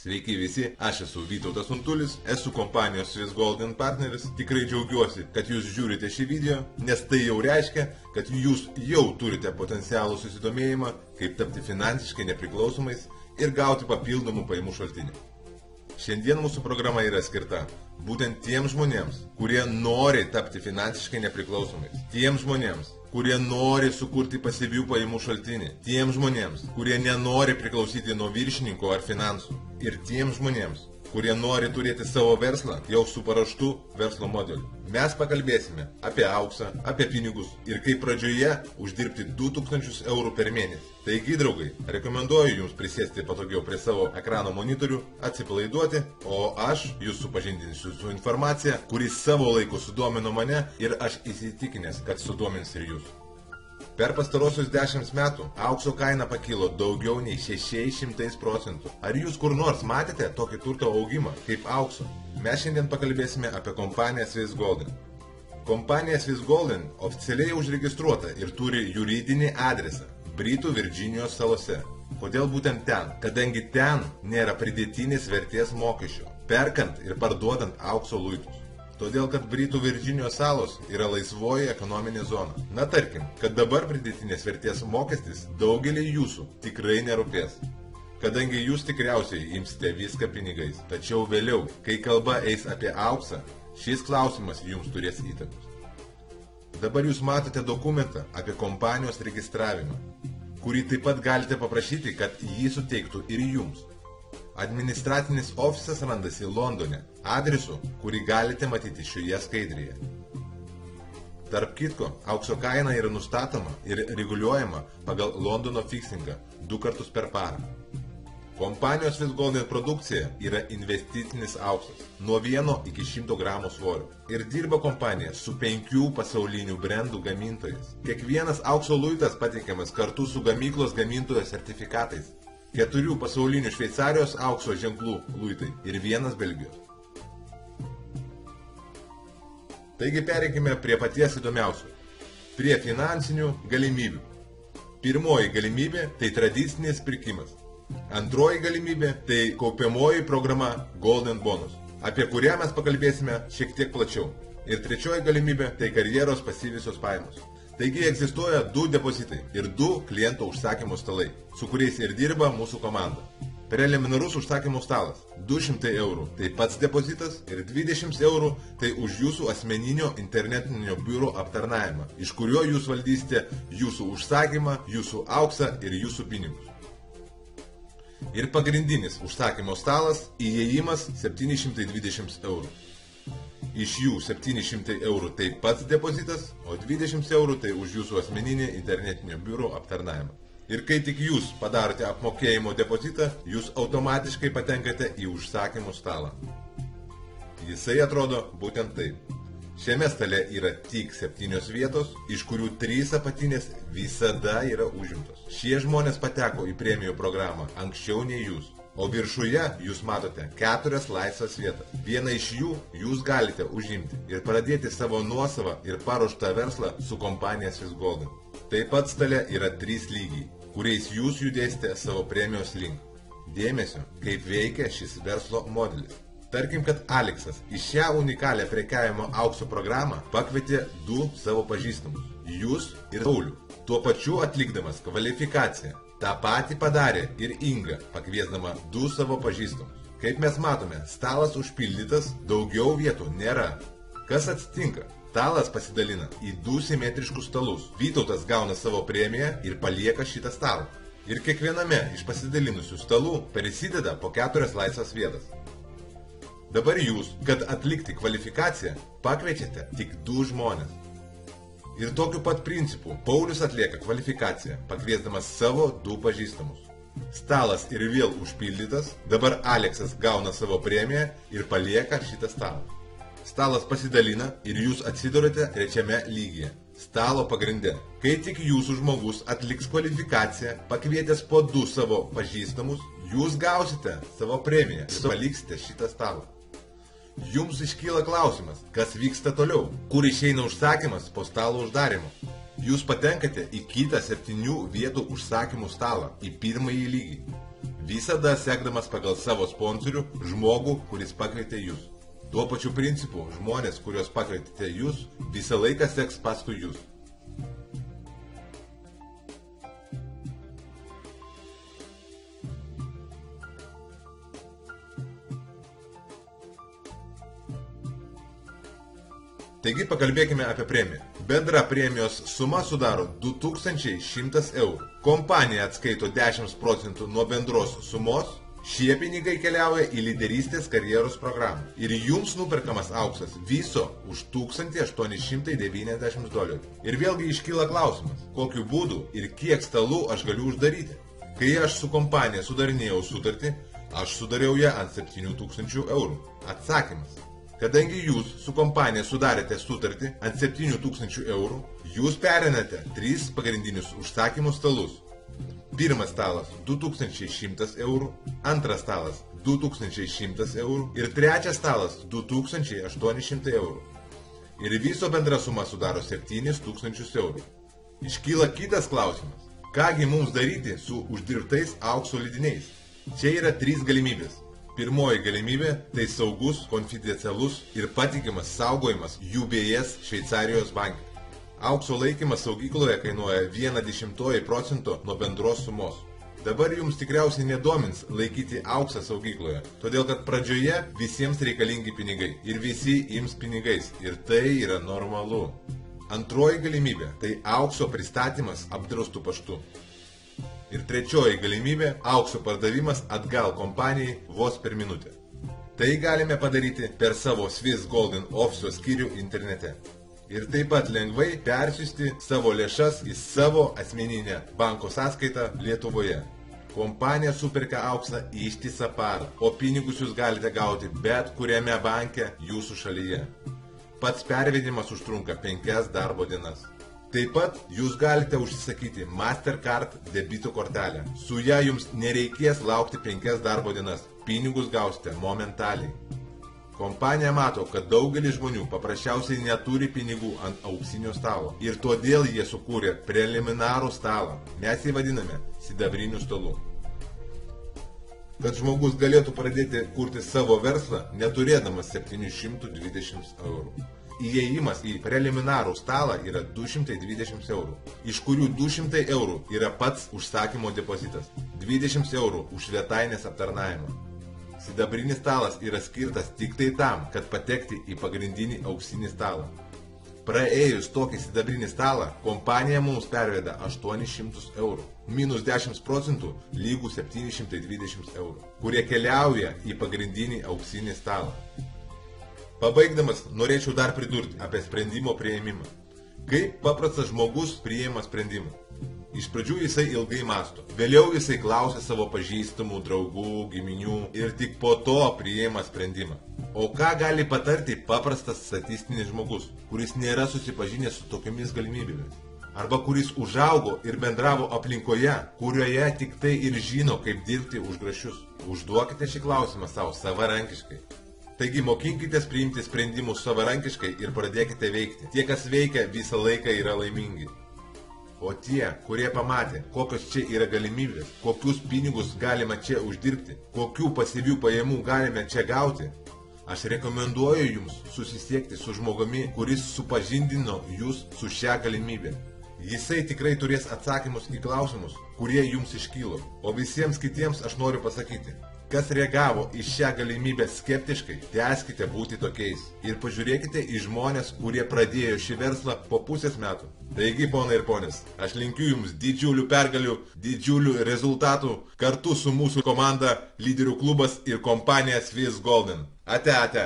Sveiki visi, aš esu Vytautas Untulis, esu kompanijos Swiss Golden partneris. Tikrai džiaugiuosi, kad jūs žiūrite šį video, nes tai jau reiškia, kad jūs jau turite potencialų susidomėjimą, kaip tapti finansiškai nepriklausomais ir gauti papildomų pajamų šaltinių. Šiandien mūsų programa yra skirta būtent tiems žmonėms, kurie nori tapti finansiškai nepriklausomais. Tiems žmonėms, kurie nori sukurti pasyvių pajamų šaltinį. Tiems žmonėms, kurie nenori priklausyti nuo viršininko ar finansų. Ir tiems žmonėms, kurie nori turėti savo verslą jau su paruoštu verslo modeliu. Mes pakalbėsime apie auksą, apie pinigus ir kaip pradžioje uždirbti 2000 eurų per mėnesį. Taigi, draugai, rekomenduoju jums prisėsti patogiau prie savo ekrano monitorių, atsipalaiduoti, o aš jūs supažindinsiu su informacija, kuri savo laiku sudomino mane ir aš įsitikinęs, kad sudomins ir jūs. Per pastarosius 10 metų aukso kaina pakilo daugiau nei 600%. Ar jūs kur nors matėte tokį turto augimą kaip aukso? Mes šiandien pakalbėsime apie kompaniją Swiss Golden. Kompanija Swiss Golden oficialiai užregistruota ir turi juridinį adresą Britų Virdžinijos salose. Kodėl būtent ten? Kadangi ten nėra pridėtinės vertės mokesčio, perkant ir parduodant aukso luitus. Todėl, kad Britų Virdžinijos salos yra laisvoji ekonominė zona. Na tarkim, kad dabar pridėtinės vertės mokestis daugelį jūsų tikrai nerūpės. Kadangi jūs tikriausiai imsite viską pinigais. Tačiau vėliau, kai kalba eis apie auksą, šis klausimas jums turės įtakos. Dabar jūs matote dokumentą apie kompanijos registravimą, kurį taip pat galite paprašyti, kad jį suteiktų ir jums. Administracinis ofisas randasi Londone, adresu, kurį galite matyti šioje skaidrėje. Tarp kitko, aukso kaina yra nustatoma ir reguliuojama pagal Londono fiksingą 2 kartus per parą. Kompanijos Swiss Golden produkcija yra investicinis auksas, nuo 1 iki 100 gramų svorio. Ir dirba kompanija su 5 pasaulinių brandų gamintojais. Kiekvienas aukso luitas pateikiamas kartu su gamyklos gamintojo sertifikatais. 4 pasaulinių Šveicarijos aukso ženklų luitai ir 1 Belgijos. Taigi pereikime prie paties įdomiausių. Prie finansinių galimybių. Pirmoji galimybė tai tradicinis pirkimas. Antroji galimybė tai kaupiamoji programa Golden Bonus, apie kurią mes pakalbėsime šiek tiek plačiau. Ir trečioji galimybė tai karjeros pasyviosios pajamos. Taigi egzistuoja 2 depozitai ir 2 kliento užsakymų stalai, su kuriais ir dirba mūsų komanda. Preliminarus užsakymų stalas 200 eurų tai pats depozitas ir 20 eurų tai už jūsų asmeninio internetinio biuro aptarnavimą, iš kurio jūs valdysite jūsų užsakymą, jūsų auksą ir jūsų pinigus. Ir pagrindinis užsakymo stalas įėjimas 720 eurų. Iš jų 700 eurų tai pats depozitas, o 20 eurų tai už jūsų asmeninį internetinio biuro aptarnavimą. Ir kai tik jūs padarote apmokėjimo depozitą, jūs automatiškai patenkate į užsakymų stalą. Jisai atrodo būtent taip. Šiame stale yra tik 7 vietos, iš kurių 3 apatinės visada yra užimtos. Šie žmonės pateko į premijų programą anksčiau nei jūs. O viršuje jūs matote 4 laisvas vietas. Vieną iš jų jūs galite užimti ir pradėti savo nuosavą ir paruoštą verslą su kompanija Swiss Golden. Taip pat stale yra 3 lygiai, kuriais jūs judėsite savo premijos link. Dėmesio, kaip veikia šis verslo modelis. Tarkim, kad Aleksas į šią unikalią prekiavimo aukso programą pakvietė 2 savo pažįstamus. Jūs ir Saulių, tuo pačiu atlikdamas kvalifikaciją. Ta patį padarė ir Inga, pakviesdama 2 savo pažįstamus. Kaip mes matome, stalas užpildytas, daugiau vietų nėra. Kas atsitinka? Stalas pasidalina į 2 simetriškus stalus. Vytautas gauna savo premiją ir palieka šitą stalą. Ir kiekviename iš pasidalinusių stalų prisideda po 4 laisvas vietas. Dabar jūs, kad atlikti kvalifikaciją, pakviečiate tik 2 žmonės. Ir tokiu pat principu Paulius atlieka kvalifikaciją, pakviesdamas savo 2 pažįstamus. Stalas ir vėl užpildytas, dabar Aleksas gauna savo premiją ir palieka šitą stalą. Stalas pasidalina ir jūs atsidurite 3 lygyje, stalo pagrinde. Kai tik jūsų žmogus atliks kvalifikaciją, pakvietęs po 2 savo pažįstamus, jūs gausite savo premiją ir paliksite šitą stalą. Jums iškyla klausimas, kas vyksta toliau, kur išeina užsakymas po stalo uždarimo. Jūs patenkate į kitą 7 vietų užsakymų stalą, į pirmąjį lygį. Visada sekdamas pagal savo sponsorių žmogų, kuris pakvietė jūs. Tuo pačiu principu žmonės, kuriuos pakvietėte jūs, visą laiką seks paskui jūs. Taigi pakalbėkime apie premiją. Bendra premijos suma sudaro 2100 eurų. Kompanija atskaito 10% nuo bendros sumos. Šie pinigai keliauja į lyderystės karjeros programą. Ir jums nuperkamas auksas viso už $1890. Ir vėlgi iškyla klausimas, kokiu būdu ir kiek stalų aš galiu uždaryti. Kai aš su kompanija sudarinėjau sutartį, aš sudariau ją ant 7000 eurų. Atsakymas. Kadangi jūs su kompanija sudarėte sutartį ant 7000 eurų, jūs perinate 3 pagrindinius užsakymų stalus. Pirmas stalas 2100 eurų, antras stalas 2100 eurų ir trečias stalas 2800 eurų. Ir viso bendra suma sudaro 7000 eurų. Iškyla kitas klausimas. Kągi mums daryti su uždirbtais aukso lydiniais? Čia yra 3 galimybės. Pirmoji galimybė – tai saugus, konfidencialus ir patikimas saugojimas UBS Šveicarijos banke. Aukso laikymas saugykloje kainuoja 0,1% nuo bendros sumos. Dabar jums tikriausiai nedomins laikyti auksą saugykloje, todėl kad pradžioje visiems reikalingi pinigai ir visi ims pinigais ir tai yra normalu. Antroji galimybė – tai aukso pristatymas apdraustų paštu. Ir trečioji galimybė – aukso pardavimas atgal kompanijai vos per minutę. Tai galime padaryti per savo Swiss Golden Office skyrių internete. Ir taip pat lengvai persiųsti savo lėšas į savo asmeninę banko sąskaitą Lietuvoje. Kompanija superka auksą ištisą parą, o pinigus jūs galite gauti bet kuriame banke jūsų šalyje. Pats pervedimas užtrunka 5 darbo dienas. Taip pat jūs galite užsisakyti Mastercard debito kortelę. Su ją jums nereikės laukti 5 darbo dienas. Pinigus gausite momentaliai. Kompanija mato, kad daugelis žmonių paprasčiausiai neturi pinigų ant auksinio stalo. Ir todėl jie sukūrė preliminarų stalą. Mes jį vadiname sidabriniu stalu. Kad žmogus galėtų pradėti kurti savo verslą, neturėdamas 720 eurų. Įėjimas į preliminarų stalą yra 220 eurų, iš kurių 200 eurų yra pats užsakymo depozitas, 20 eurų už svetainės aptarnavimą. Sidabrinis stalas yra skirtas tik tai tam, kad patekti į pagrindinį auksinį stalą. Praėjus tokį sidabrinį stalą, kompanija mums perveda 800 eurų, minus 10% lygų 720 eurų, kurie keliauja į pagrindinį auksinį stalą. Pabaigdamas, norėčiau dar pridurti apie sprendimo priėmimą. Kaip paprastas žmogus priėma sprendimą? Iš pradžių jisai ilgai mąsto, vėliau jisai klausia savo pažįstamų, draugų, giminių ir tik po to priėma sprendimą. O ką gali patarti paprastas statistinis žmogus, kuris nėra susipažinęs su tokiamis galimybėmis? Arba kuris užaugo ir bendravo aplinkoje, kurioje tik tai ir žino, kaip dirbti už grašius? Užduokite šį klausimą savo savarankiškai. Taigi mokinkitės priimti sprendimus savarankiškai ir pradėkite veikti. Tie, kas veikia, visą laiką yra laimingi. O tie, kurie pamatė, kokios čia yra galimybės, kokius pinigus galima čia uždirbti, kokių pasyvių pajamų galime čia gauti, aš rekomenduoju jums susisiekti su žmogumi, kuris supažindino jūs su šia galimybė. Jisai tikrai turės atsakymus į klausimus, kurie jums iškylo. O visiems kitiems aš noriu pasakyti, kas reagavo į šią galimybę skeptiškai, tęskite būti tokiais. Ir pažiūrėkite į žmonės, kurie pradėjo šį verslą po pusės metų. Taigi, ponai ir ponės, aš linkiu jums didžiulių pergalių, didžiulių rezultatų kartu su mūsų komanda Lyderių klubas ir kompanija Swiss Golden. Ate, ate.